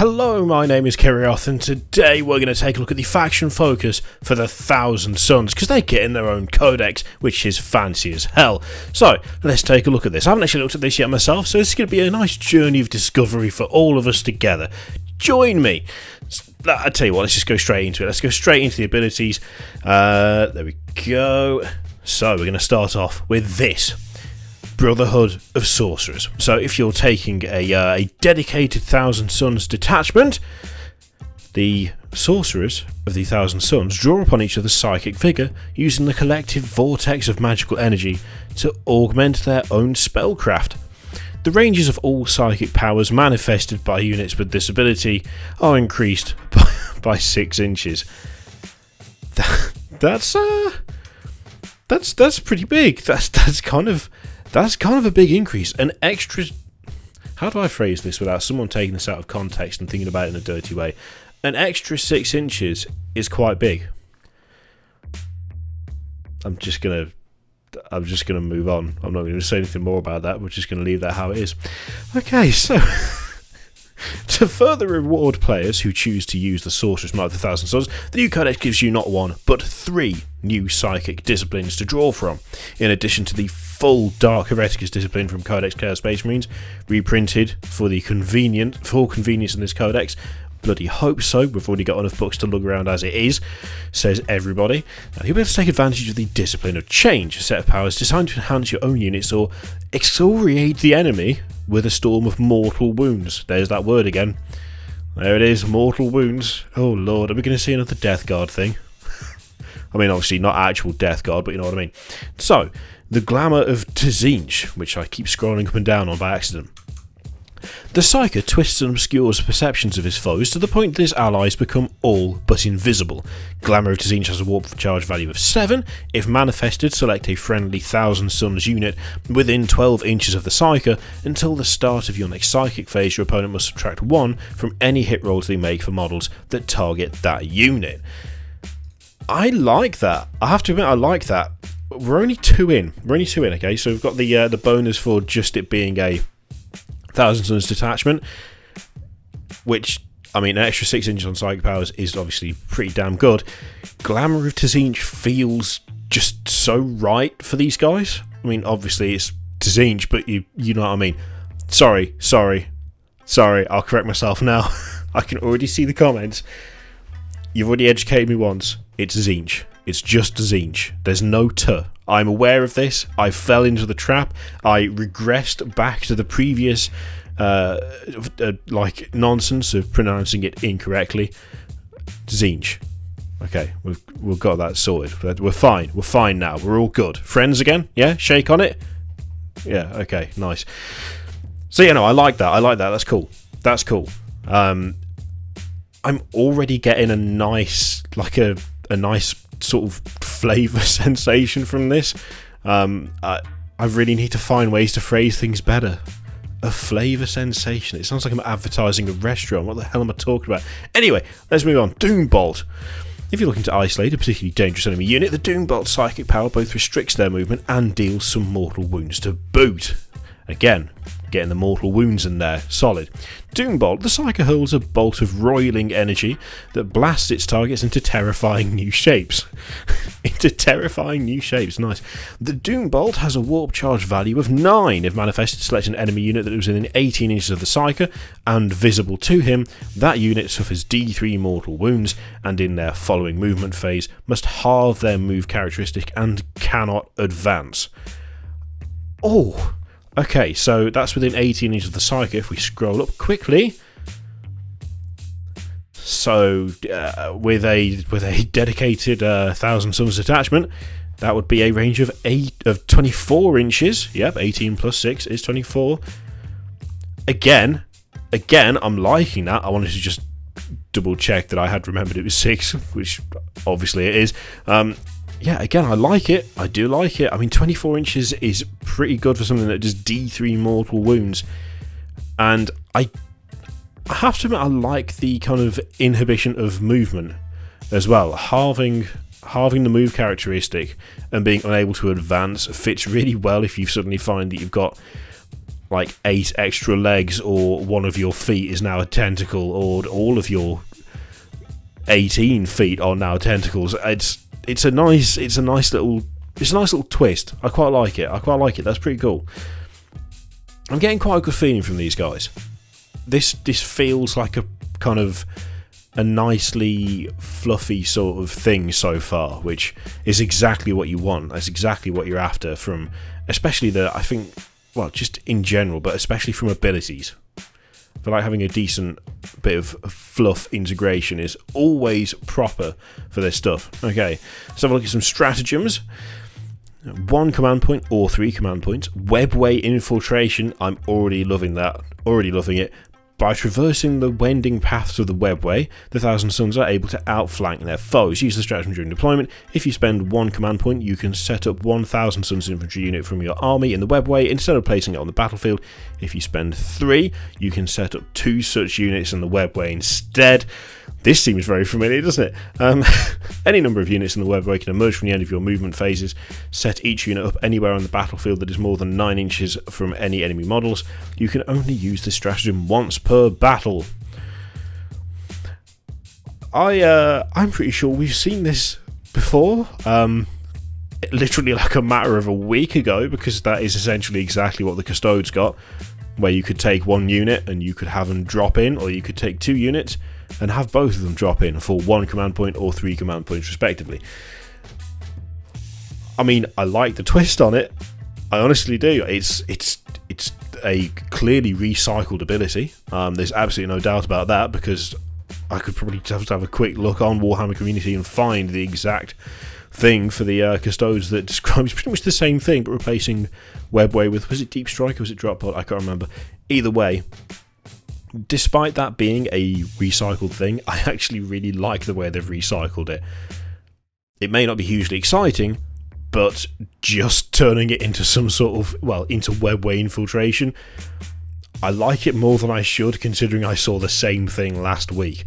Hello, my name is Kirioth, and today we're going to take a look at the faction focus for the Thousand Sons, because they get in their own codex, which is fancy as hell. So, let's take a look at this. I haven't actually looked at this yet myself, so this is going to be a nice journey of discovery for all of us together. Join me! I tell you what, let's just go straight into it. Let's go straight into the abilities. There we go. So, we're going to start off with this. Brotherhood of Sorcerers. So if you're taking a dedicated Thousand Sons detachment, the Sorcerers of the Thousand Sons draw upon each other's psychic vigour using the collective vortex of magical energy to augment their own spellcraft. The ranges of all psychic powers manifested by units with this ability are increased by 6 inches. That's pretty big. That's kind of a big increase. An extra... How do I phrase this without someone taking this out of context and thinking about it in a dirty way? An extra 6 inches is quite big. I'm just gonna move on. I'm not going to say anything more about that. We're just going to leave that how it is. Okay, so... To further reward players who choose to use the Sorcerer's Might of the Thousand Sons, the new codex gives you not 1, but 3 new psychic disciplines to draw from, in addition to the full Dark Hereticus discipline from Codex Chaos Space Marines, reprinted for the full convenience in this codex. Bloody hope so. We've already got enough books to lug around as it is, says everybody. You'll be able to take advantage of the Discipline of Change, a set of powers designed to enhance your own units or excoriate the enemy with a storm of mortal wounds. There's that word again. There it is, mortal wounds. Oh lord, are we going to see another Death Guard thing? I mean, obviously not actual Death Guard, but you know what I mean. So, the Glamour of Tzeentch, which I keep scrolling up and down on by accident. The Psyker twists and obscures perceptions of his foes to the point that his allies become all but invisible. Glamour of Tzeentch has a warp charge value of 7. If manifested, select a friendly Thousand Sons unit within 12 inches of the Psyker. Until the start of your next Psychic phase, your opponent must subtract 1 from any hit rolls they make for models that target that unit. I like that. I have to admit, I like that. We're only 2 in. Okay? So we've got the bonus for just it being a Thousand Sons detachment, which, I mean, an extra 6 inches on psychic powers is obviously pretty damn good. Glamour of Tzeentch feels just so right for these guys. I mean, obviously it's Tzeentch, but you know what I mean. Sorry, I'll correct myself now. I can already see the comments. You've already educated me once. It's Tzeentch. It's just Tzeentch. There's no T. I'm aware of this. I fell into the trap. I regressed back to the previous nonsense of pronouncing it incorrectly. Tzeentch. Okay, we've got that sorted. We're fine. We're fine now. We're all good. Friends again? Yeah? Shake on it? Yeah, okay, nice. So, I like that. That's cool. I'm already getting a nice sort of flavour sensation from this. I really need to find ways to phrase things better. A flavour sensation. It sounds like I'm advertising a restaurant. What the hell am I talking about? Anyway, let's move on. Doombolt. If you're looking to isolate a particularly dangerous enemy unit, the Doombolt's psychic power both restricts their movement and deals some mortal wounds to boot. Again, getting the mortal wounds in there. Solid. Doombolt, the Psyker hurls a bolt of roiling energy that blasts its targets into terrifying new shapes. Nice. The Doombolt has a warp charge value of 9. If manifested, select an enemy unit that is within 18 inches of the Psyker and visible to him. That unit suffers D3 mortal wounds and in their following movement phase must halve their move characteristic and cannot advance. Oh! Okay, so that's within 18 inches of the Psyker. If we scroll up quickly, so with a dedicated Thousand Sons attachment, that would be a range of 24 inches. Yep, 18 plus 6 is 24. Again, I'm liking that. I wanted to just double check that I had remembered it was 6, which obviously it is. Yeah, again, I like it. I do like it. I mean, 24 inches is pretty good for something that does D3 mortal wounds. And I have to admit, I like the kind of inhibition of movement as well. Halving the move characteristic and being unable to advance fits really well if you suddenly find that you've got like 8 extra legs, or one of your feet is now a tentacle, or all of your 18 feet are now tentacles. It's a nice little twist. I quite like it. That's pretty cool. I'm getting quite a good feeling from these guys. This feels like a kind of a nicely fluffy sort of thing so far, which is exactly what you want. That's exactly what you're after from, especially just in general, but especially from abilities. I feel like having a decent bit of fluff integration is always proper for this stuff. Okay, let's have a look at some stratagems. 1 command point or 3 command points. Webway infiltration. I'm already loving that. Already loving it. By traversing the wending paths of the webway, the Thousand Sons are able to outflank their foes. Use the stratagem during deployment. If you spend 1 command point, you can set up 1 Thousand Sons infantry unit from your army in the webway instead of placing it on the battlefield. If you spend 3, you can set up 2 such units in the webway instead. This seems very familiar, doesn't it? Any number of units in the webway can emerge from the end of your movement phases. Set each unit up anywhere on the battlefield that is more than 9 inches from any enemy models. You can only use this stratagem once per battle. I'm pretty sure we've seen this before. Literally like a matter of a week ago, because that is essentially exactly what the Custodes got, where you could take 1 unit and you could have them drop in, or you could take 2 units and have both of them drop in for 1 command point or 3 command points respectively. I mean, I like the twist on it. I honestly do. It's a clearly recycled ability. There's absolutely no doubt about that, because I could probably just have a quick look on Warhammer Community and find the exact thing for the Custodes that describes pretty much the same thing, but replacing Webway with, was it Deep Strike or was it Drop Pod? I can't remember. Either way, despite that being a recycled thing, I actually really like the way they've recycled it. It may not be hugely exciting, but just turning it into some sort of, into webway infiltration, I like it more than I should, considering I saw the same thing last week.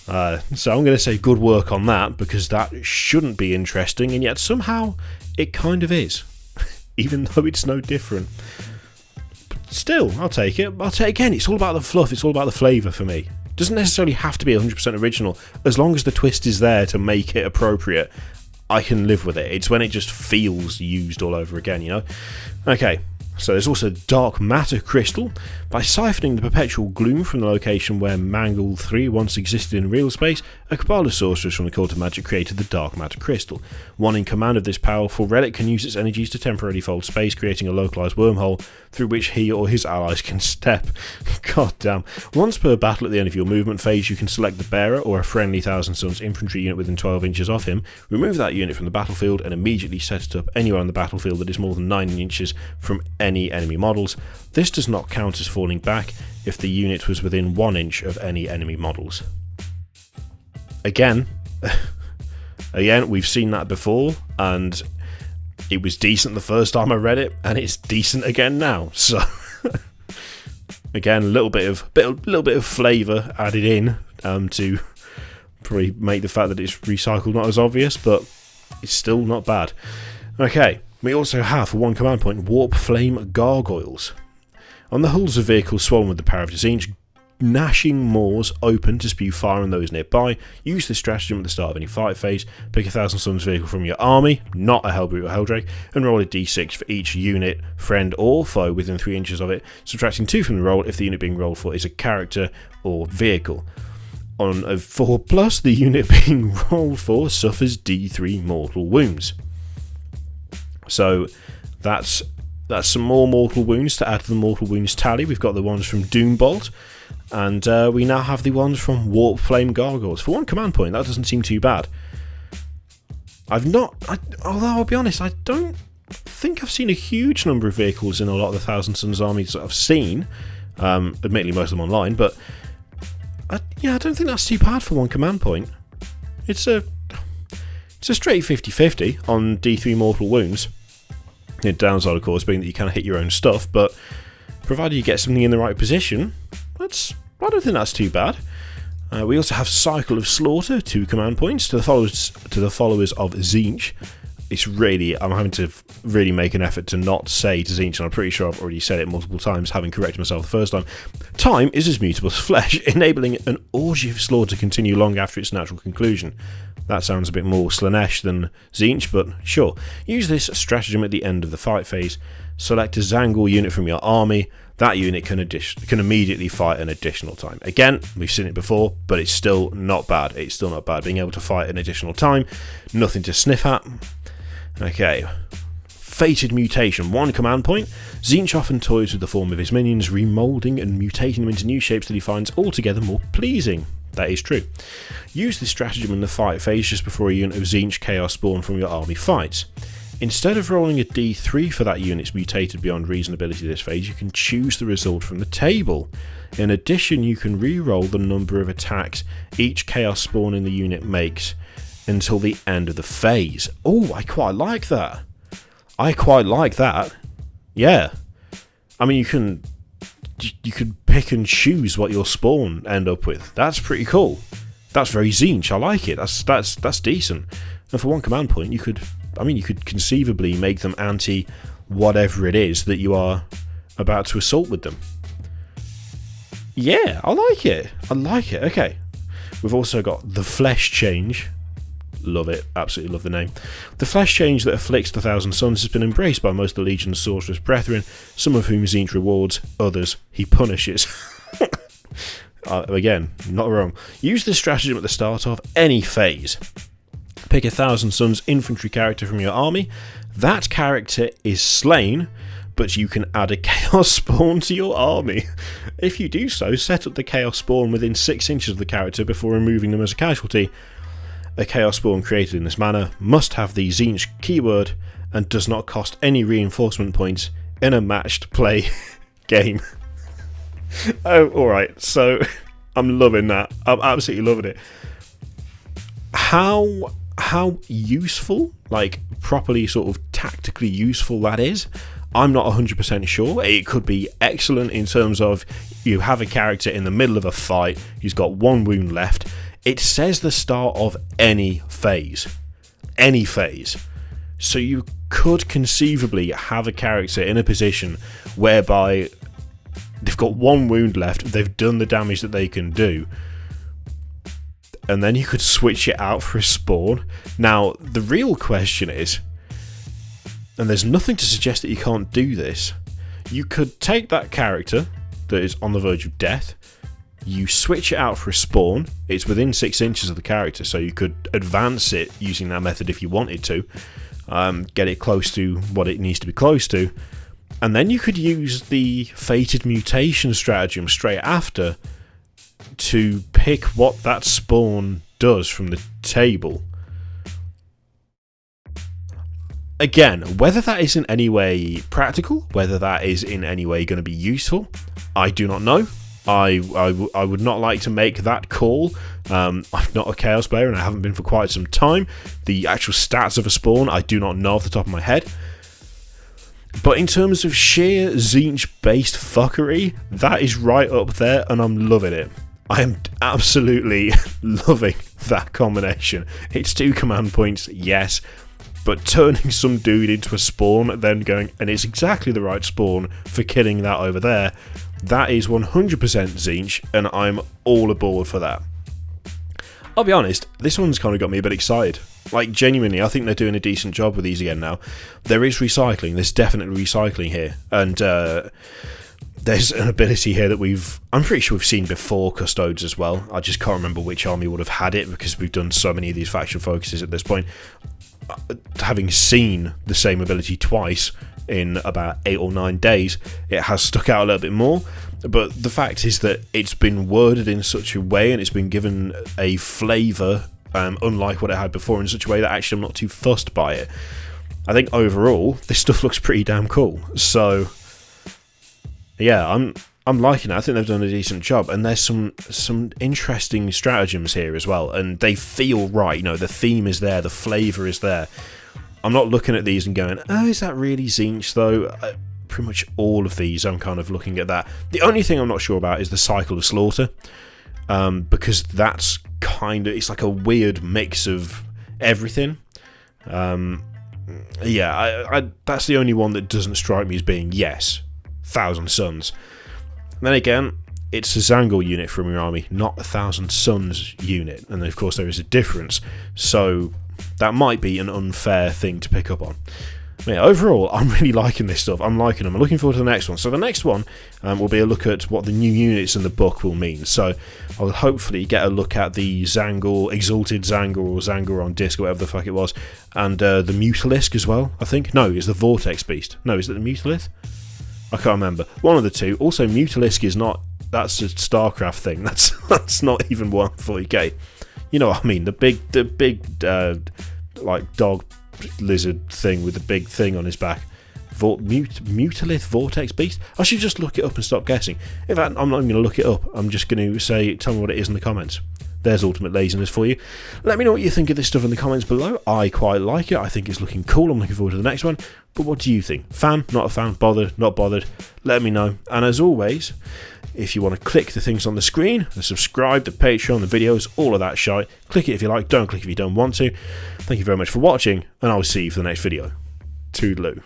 So I'm going to say good work on that, because that shouldn't be interesting, and yet somehow it kind of is, even though it's no different. Still, I'll take it. Again, it's all about the fluff, it's all about the flavour for me. It doesn't necessarily have to be 100% original. As long as the twist is there to make it appropriate, I can live with it. It's when it just feels used all over again, you know? Okay, so there's also Dark Matter Crystal. By siphoning the perpetual gloom from the location where Mangle 3 once existed in real space, a cabal of sorcerers from the Cult of Magic created the Dark Matter Crystal. One in command of this powerful relic can use its energies to temporarily fold space, creating a localized wormhole through which he or his allies can step. God damn. Once per battle at the end of your movement phase, you can select the bearer or a friendly Thousand Sons infantry unit within 12 inches of him, remove that unit from the battlefield, and immediately set it up anywhere on the battlefield that is more than 9 inches from any enemy models. This does not count as falling back if the unit was within 1 inch of any enemy models. Again, we've seen that before, and it was decent the first time I read it, and it's decent again now. So, again, a little bit of flavour added in to probably make the fact that it's recycled not as obvious, but it's still not bad. Okay, we also have, for 1 command point, Warp Flame Gargoyles. On the hulls of vehicles swollen with the power of Tzeentch, gnashing maws open to spew fire on those nearby. Use this stratagem at the start of any fight phase. Pick a Thousand Sons vehicle from your army, not a Hellbrute or Helldrake, and roll a d6 for each unit, friend or foe within 3 inches of it, subtracting 2 from the roll if the unit being rolled for is a character or vehicle. On a 4+, the unit being rolled for suffers d3 mortal wounds. So that's some more mortal wounds to add to the mortal wounds tally. We've got the ones from Doombolt, and we now have the ones from Warp Flame Gargoyles. For 1 command point, that doesn't seem too bad. Although I'll be honest, I don't think I've seen a huge number of vehicles in a lot of the Thousand Sons armies that I've seen. Admittedly, most of them online, but I don't think that's too bad for 1 command point. It's a straight 50-50 on D3 mortal wounds. The downside, of course, being that you kind of hit your own stuff, but provided you get something in the right position, I don't think that's too bad. We also have Cycle of Slaughter, 2 command points to the followers of Tzeentch. it's really, I'm having to really make an effort to not say to Tzeentch, and I'm pretty sure I've already said it multiple times, having corrected myself the first time. Time is as mutable as flesh, enabling an orgy of slaughter to continue long after its natural conclusion. That sounds a bit more Slanesh than Tzeentch, but sure. Use this stratagem at the end of the fight phase. Select a Zangor unit from your army. That unit can immediately fight an additional time. Again, we've seen it before, but it's still not bad. It's still not bad. Being able to fight an additional time, nothing to sniff at. Okay. Fated Mutation, 1 command point. Tzeentch often toys with the form of his minions, remoulding and mutating them into new shapes that he finds altogether more pleasing. That is true. Use this stratagem in the fight phase just before a unit of Tzeentch Chaos Spawn from your army fights. Instead of rolling a d3 for that unit's mutated beyond reason ability this phase, you can choose the result from the table. In addition, you can re-roll the number of attacks each Chaos Spawn in the unit makes until the end of the phase. Oh, I quite like that. I quite like that. Yeah. I mean, you can pick and choose what your spawn end up with. That's pretty cool. That's very Tzeentch. I like it. That's decent. And for 1 command point, you could conceivably make them anti whatever it is that you are about to assault with them. Yeah, I like it. I like it. Okay. We've also got the Flesh Change. Love it. Absolutely love the name. The Flesh Change that afflicts the Thousand Sons has been embraced by most of the Legion's Sorcerers brethren, some of whom Tzeentch rewards, others he punishes. Again, not wrong. Use this stratagem at the start of any phase. Pick a Thousand Sons infantry character from your army. That character is slain, but you can add a Chaos Spawn to your army. If you do so, set up the Chaos Spawn within 6 inches of the character before removing them as a casualty. A Chaos Spawn created in this manner must have the Tzeentch keyword and does not cost any reinforcement points in a matched play game. Oh, alright, so I'm loving that. I'm absolutely loving it. How useful, like properly sort of tactically useful that is, I'm not 100% sure. It could be excellent in terms of you have a character in the middle of a fight who's got 1 wound left. It says the start of any phase. Any phase. So you could conceivably have a character in a position whereby they've got 1 wound left, they've done the damage that they can do, and then you could switch it out for a spawn. Now, the real question is, and there's nothing to suggest that you can't do this, you could take that character that is on the verge of death, you switch it out for a spawn, it's within 6 inches of the character, so you could advance it using that method if you wanted to, get it close to what it needs to be close to, and then you could use the Fated Mutation stratagem straight after to pick what that spawn does from the table. Again, whether that is in any way practical, whether that is in any way going to be useful, I do not know. I would not like to make that call. I'm not a Chaos player and I haven't been for quite some time. The actual stats of a spawn I do not know off the top of my head. But in terms of sheer Tzeentch-based fuckery, that is right up there and I'm loving it. I am absolutely loving that combination. It's 2 command points, yes, but turning some dude into a spawn, then going, and it's exactly the right spawn for killing that over there, that is 100% Tzeentch, and I'm all aboard for that. I'll be honest, this one's kind of got me a bit excited. Like, genuinely, I think they're doing a decent job with these again now. There is recycling, there's definitely recycling here, and there's an ability here that I'm pretty sure we've seen before Custodes as well. I just can't remember which army would have had it because we've done so many of these faction focuses at this point. Having seen the same ability twice in about 8 or 9 days, it has stuck out a little bit more. But the fact is that it's been worded in such a way and it's been given a flavour, unlike what it had before, in such a way that actually I'm not too fussed by it. I think overall, this stuff looks pretty damn cool. So yeah, I'm liking it. I think they've done a decent job, and there's some interesting stratagems here as well, and they feel right. You know, the theme is there, the flavour is there. I'm not looking at these and going, oh, is that really Tzeentch though? Pretty much all of these, I'm kind of looking at that. The only thing I'm not sure about is the cycle of slaughter, because that's kind of, it's like a weird mix of everything. yeah, that's the only one that doesn't strike me as being, yes, Thousand Sons. Then again, it's a Zangor unit from your army, not a Thousand Sons unit, and of course there is a difference, so that might be an unfair thing to pick up on. But yeah, overall, I'm really liking this stuff. I'm liking them. I'm looking forward to the next one. So the next one will be a look at what the new units in the book will mean. So I'll hopefully get a look at the Zangor, Exalted Zangor, or Zangor on Disc, or whatever the fuck it was, and the Mutalisk as well, I think. No, it's the Vortex Beast. No, is it the Mutalith? I can't remember. One of the two. Also, Mutalisk is not... That's a StarCraft thing. That's not even 140k. You know what I mean? The big like dog lizard thing with the big thing on his back. Mutalith Vortex Beast? I should just look it up and stop guessing. In fact, I'm not even going to look it up. I'm just going to say, tell me what it is in the comments. There's ultimate laziness for you. Let me know what you think of this stuff in the comments below. I quite like it. I think it's looking cool. I'm looking forward to the next one. But what do you think? Fan? Not a fan? Bothered? Not bothered? Let me know. And as always, if you want to click the things on the screen, the subscribe, the Patreon, the videos, all of that shite, click it if you like, don't click if you don't want to. Thank you very much for watching, and I'll see you for the next video. Toodaloo.